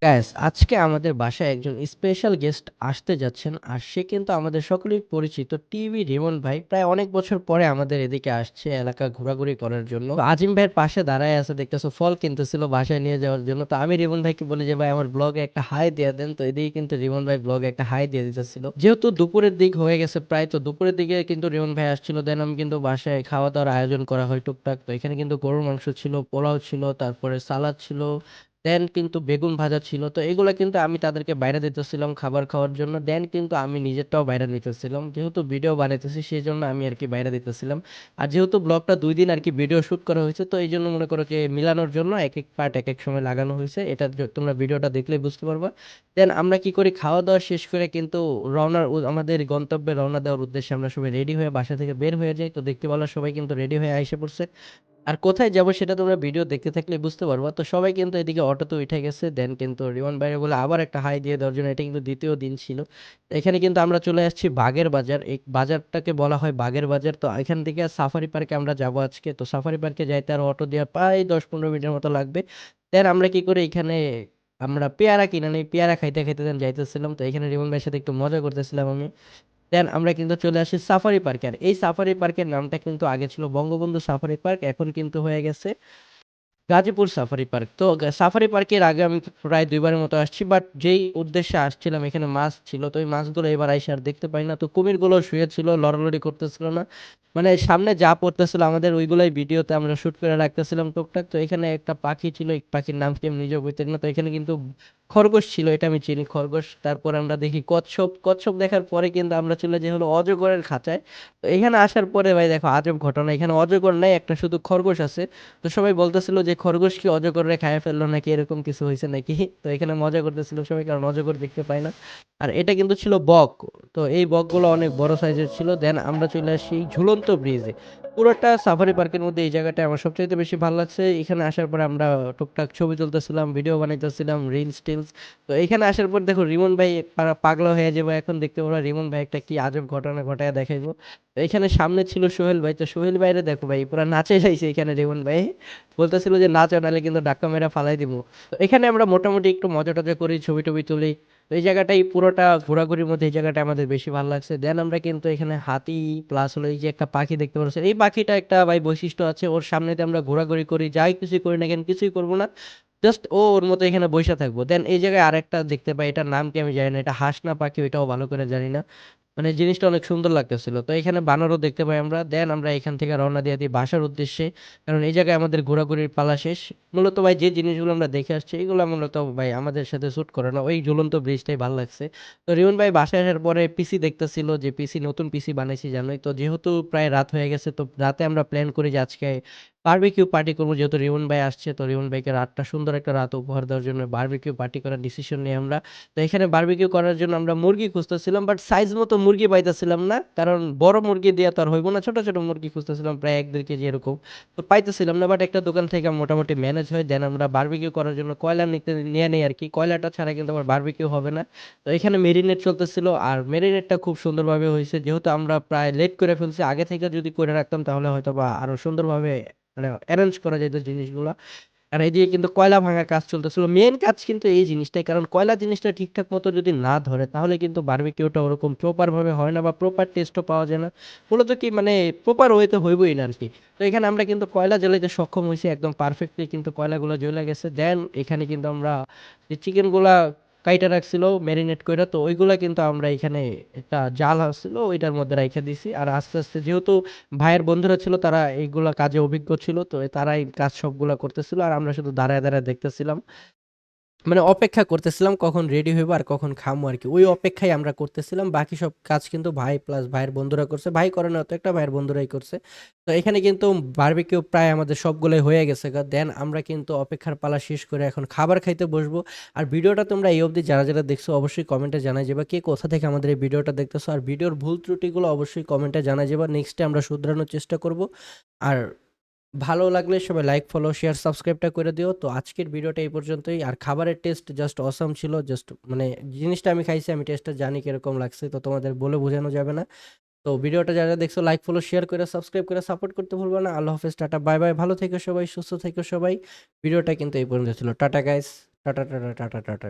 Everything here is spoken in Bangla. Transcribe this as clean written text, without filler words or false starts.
গাইস আজকে আমাদের বাসায় একজন স্পেশাল গেস্ট আসতে যাচ্ছেন আর সে কিন্তু আমাদের সকলেই পরিচিত টিভি রিমন ভাই প্রায় অনেক বছর পরে আমাদের এদিকে আসছে এলাকা ঘোরাঘুরি করার জন্য। তো আজিম ভাইয়ের পাশে দাঁড়ায় আছে দেখতেছো ফল কিনতেছিল বাসায় নিয়ে যাওয়ার জন্য। তো আমি রিমন ভাইকে বলি যে ভাই আমার ব্লগে একটা হাই দিয়ে দেন, তো এদিকে কিন্তু রিমন ভাই ব্লগে একটা হাই দিয়ে দিতেছিল। যেহেতু দুপুরের দিক হয়ে গেছে প্রায়, তো দুপুরের দিকে কিন্তু রিমন ভাই আসছিল, দেন আমি কিন্তু বাসায় খাওয়া দাওয়ার আয়োজন করা হয় টুকটাক। তো এখানে কিন্তু গরুর মাংস ছিল, পোলাও ছিল, তারপরে সালাদ ছিল, দেন কিন্তু বেগুন ভাজা ছিল। তো এগুলা কিন্তু আমি তাদেরকে বাইরে দিতেছিলাম খাবার খাওয়ার জন্য। দেন কিন্তু আমি নিজেরটাও বাইরে দিতেছিলাম, যেহেতু ভিডিও বানাইতেছি সেই জন্য আমি আর কি বাইরে দিতেছিলাম। আর যেহেতু ব্লগটা 2 দিন আর কি ভিডিও শুট করা হয়েছে, তো এই জন্য মনে করো যে মিলানোর জন্য এক এক পার্ট এক এক সময় লাগানো হয়েছে। এটা তোমরা ভিডিওটা দেখলেই বুঝতে পারবা। দেন আমরা কি করি, খাওয়া দাওয়া শেষ করে কিন্তু আমাদের গন্তব্যে রওনা দেওয়ার উদ্দেশ্যে আমরা সবাই রেডি হয়ে বাসা থেকে বের হয়ে যাই। তো দেখতে পেলাম সবাই কিন্তু রেডি হয়ে আইসে পড়ছে। আর কোথায় যাবো সেটা তোমরা ভিডিও দেখতে থাকলে বুঝতে পারবা। তো সবাই কিন্তু এদিকে অটোতে উঠে গেছে, দেন কিন্তু রিমন বাইরে বলে আবার একটা হাই দিয়ে দেওয়ার জন্য। এটা কিন্তু দ্বিতীয় দিন ছিল। তো এখানে কিন্তু আমরা চলে আসছি বাগের বাজার, এই বাজারটাকে বলা হয় বাগের বাজার। তো এখান থেকে সাফারি পার্কে আমরা যাব আজকে। তো সাফারি পার্কে যাইতে আর অটো দেওয়া প্রায় 10-15 মিনিটের মতো লাগবে। দেন আমরা কি করি, এখানে আমরা পেয়ারা কিনে নেই, পেয়ারা খাইতে খাইতে দেন যাইতেছিলাম। তো এখানে রিমন ভাইয়ের সাথে একটু মজা করতেছিলাম আমি। দেন আমরা কিন্তু চলে আসি সাফারি পার্কে। আর এই সাফারি পার্কের নামটা কিন্তু আগে ছিল বঙ্গবন্ধু সাফারি পার্ক, এখন কিন্তু হয়ে গেছে গাজীপুর সাফারি পার্ক। তো সাফারি পার্কের আগে আমি প্রায় 2 বারের মতো আসছি, বাট যেই উদ্দেশ্যে আসছিলাম এখানে মাছ ছিল, তো ওই মাছগুলো এবার আইসা আর দেখতে পাই না। তো কুমিরগুলো শুয়ে ছিল, লড়ালড়ি করতেছিল না, মানে সামনে যা পড়তেছিল আমাদের ওইগুলাই ভিডিওতে আমরা শুট করে রাখতেছিলাম টুকটাক। তো এখানে একটা পাখি ছিল, এই পাখির নাম কি আমি নিজেও বলতে না। তো এখানে কিন্তু খরগোশ ছিল, এটা আমি চিনি খরগোশ। তারপর আমরা দেখি কচ্ছপ, কচ্ছপ দেখার পরে কিন্তু আমরা চলে যাই হলো অজগরের খাঁচায়। তো এখানে আসার পরে ভাই দেখো আজব ঘটনা, এখানে অজগর নাই, একটা শুধু খরগোশ আছে। তো সবাই বলতেছিল যে খরগোশ কি অজগরে খাইয়া ফেললো নাকি, এরকম কিছু হয়েছে নাকি। তো এখানে মজা করতেছিল সবাই, কারণ অজগর দেখতে পায় না। আর এটা কিন্তু ছিল বক। তো এই বকগুলো অনেক বড় সাইজের ছিল। দেন আমরা চলে আসি ঝুলন্ত ব্রিজে। পুরোটা সাফারি পার্কের মধ্যে এই জায়গাটা আমার সবচাইতে বেশি ভালো লাগছে। এখানে আসার পরে আমরা টুকটাক ছবি তুলতেছিলাম, ভিডিও বানাইতেছিলাম, রিলস টিলস। তো এখানে আসার পর দেখো রিমন ভাই পাগলা হয়ে যাবো, এখন দেখতে পারো রিমন ভাই একটা কি আজব ঘটনা ঘটায় দেখাইবো। তো এখানে সামনে ছিল সোহেল ভাই। তো সোহেল ভাইরে দেখো ভাই পুরো নাচে যাইছে এখানে রিমন ভাই, বলতেছিল যে নাচো নাহলে কিন্তু ধাক্কা মেরা ফালাই দিব। তো এখানে আমরা মোটামুটি একটু মজা টজা করি, ছবি টবি তুলি। তো এই জায়গাটাই পুরোটা ঘোরাঘুরির মধ্যে এই জায়গাটা আমাদের বেশি ভালো লাগছে। দেন আমরা কিন্তু এখানে হাতি প্লাস হলো এই যে একটা পাখি দেখতে পাচ্ছি, এই পাখিটা একটা ভাই বৈশিষ্ট্য আছে, ওর সামনেতে আমরা ঘোরাঘুরি করি, যাই কিছুই করি না কেন কিছুই করবো না, জাস্ট ও ওর মতো এখানে বসে থাকবো। দেন এই জায়গায় আরেকটা দেখতে পাই, এটার নাম কি আমি জানি না, এটা হাঁস না পাখি ওইটাও ভালো করে জানি না, মানে জিনিসটা অনেক সুন্দর লাগতেছিল। তো এখানে বানরও দেখতে পাই আমরা। দেন আমরা এখান থেকে রওনা দিয়ে দিই বাসার উদ্দেশ্যে, কারণ এই জায়গায় আমাদের ঘোরাঘুরির পালা শেষ। মূলত ভাই যে জিনিসগুলো আমরা দেখে আসছি এগুলো মূলত ভাই আমাদের সাথে শ্যুট করে না, ওই ঝুলন্ত ব্রিজটাই ভালো লাগছে। তো রিমন ভাই বাসায় আসার পরে পিসি দেখতেছিল, যে পিসি নতুন পিসি বানাইছি জানোই। তো যেহেতু প্রায় রাত হয়ে গেছে, তো রাতে আমরা প্ল্যান করি যে আজকে বারবিকিউ পার্টি করবো, যেহেতু রিমন ভাই আসছে। তো রিমন ভাইকে রাতটা সুন্দর একটা রাত উপহার দেওয়ার জন্য বারবিকিউ পার্টি করার ডিসিশন নিই আমরা। তো এখানে বারবিকিউ করার জন্য আমরা মুরগি খুঁজতেছিলাম, বাট সাইজ মতো মুরগি পাইতেছিলাম না, কারণ বড় মুরগি দিয়ে তো আর হইব না, ছোট ছোট মুরগি খুঁজতেছিলাম প্রায় 1-2 কেজি এরকম। তো পাইতেছিলাম না, বাট একটা দোকান থেকে মোটামুটি ম্যানেজ হয়। দেন আমরা বারবিকিউ করার জন্য কয়লা নিয়ে নেই আর কি, কয়লাটা ছাড়া কিন্তু আমার বারবিকিউ হবে না। তো এখানে মেরিনেট চলতেছিল, আর মেরিনেটটা খুব সুন্দরভাবে হয়েছে, যেহেতু আমরা প্রায় লেট করে ফেলছি, আগে থেকে যদি করে রাখতাম তাহলে হয়তো বা আরো সুন্দরভাবে মানে অ্যারেঞ্জ করা যেত জিনিসগুলো। আর এইদিকে কিন্তু কয়লা ভাঙার কাজ চলতেছিল, মেন কাজ কিন্তু এই জিনিসটাই, কারণ কয়লা জিনিসটা ঠিকঠাক মতো যদি না ধরে তাহলে কিন্তু বারবিকিউটা ওরকম প্রপার ভাবে হয় না, বা প্রপার টেস্টও পাওয়া যায় না। মূলত কি মানে প্রপার ওয়েতে হইবই না আর কি। তো এখানে আমরা কিন্তু কয়লা জ্বালাইতে সক্ষম হয়েছি একদম পারফেক্টলি, কিন্তু কয়লাগুলো জ্বলে গেছে। দেন এখানে কিন্তু আমরা যে চিকেনগুলা কাইটা রাখছিল ম্যারিনেট কইরা, তো ওইগুলা কিন্তু আমরা এখানে একটা জাল আসছিল ওইটার মধ্যে রাইখা দিছি। আর আস্তে আস্তে যেহেতু ভাইয়ের বন্ধুরা ছিল, তারা এইগুলা কাজে অভিজ্ঞ ছিল, তো তারাই কাজ সবগুলা করতেছিল, আর আমরা শুধু দাঁড়ায় দাঁড়ায় দেখতেছিলাম, মানে অপেক্ষা করতেছিলাম কখন রেডি হইবো আর কখন খামো আর কি, ওই অপেক্ষায় আমরা করতেছিলাম। বাকি সব কাজ কিন্তু ভাই প্লাস ভাইয়ের বন্ধুরা করছে, ভাই করে না তো একটা ভাইয়ের বন্ধুরাই করছে। তো এখানে কিন্তু বারবিকিউ প্রায় আমাদের সবগুলোই হয়ে গেছে গা। দেন আমরা কিন্তু অপেক্ষার পালা শেষ করে এখন খাবার খাইতে বসবো। আর ভিডিওটা তোমরা এই অবধি যারা যারা দেখছো অবশ্যই কমেন্টে জানাই যাবে কে কোথা থেকে আমাদের এই ভিডিওটা দেখতেছো, আর ভিডিওর ভুল ত্রুটিগুলো অবশ্যই কমেন্টে জানাই যাবে, নেক্সটে আমরা শুধরানোর চেষ্টা করব। আর ভালো লাগলে সবাই লাইক, ফলো, শেয়ার, সাবস্ক্রাইবটা করে দিও। তো আজকের ভিডিওটা এই পর্যন্তই। আর খাবারের টেস্ট জাস্ট অসাম ছিল, জাস্ট মানে জিনিসটা আমি খাইছি, আমি টেস্টটা জানি কিরকম লাগছে, তো তোমাদের বলে বোঝানো যাবে না। তো ভিডিওটা যারা দেখছো লাইক, ফলো, শেয়ার করে সাবস্ক্রাইব করে সাপোর্ট করতে ভুলবে না। আল্লাহ হাফেজ, টাটা, বাই বাই, ভালো থেকো সবাই, সুস্থ থেকো সবাই। ভিডিওটা কিন্তু এই পর্যন্ত ছিল। Tata guys. Tata, tata, tata, tata, tata.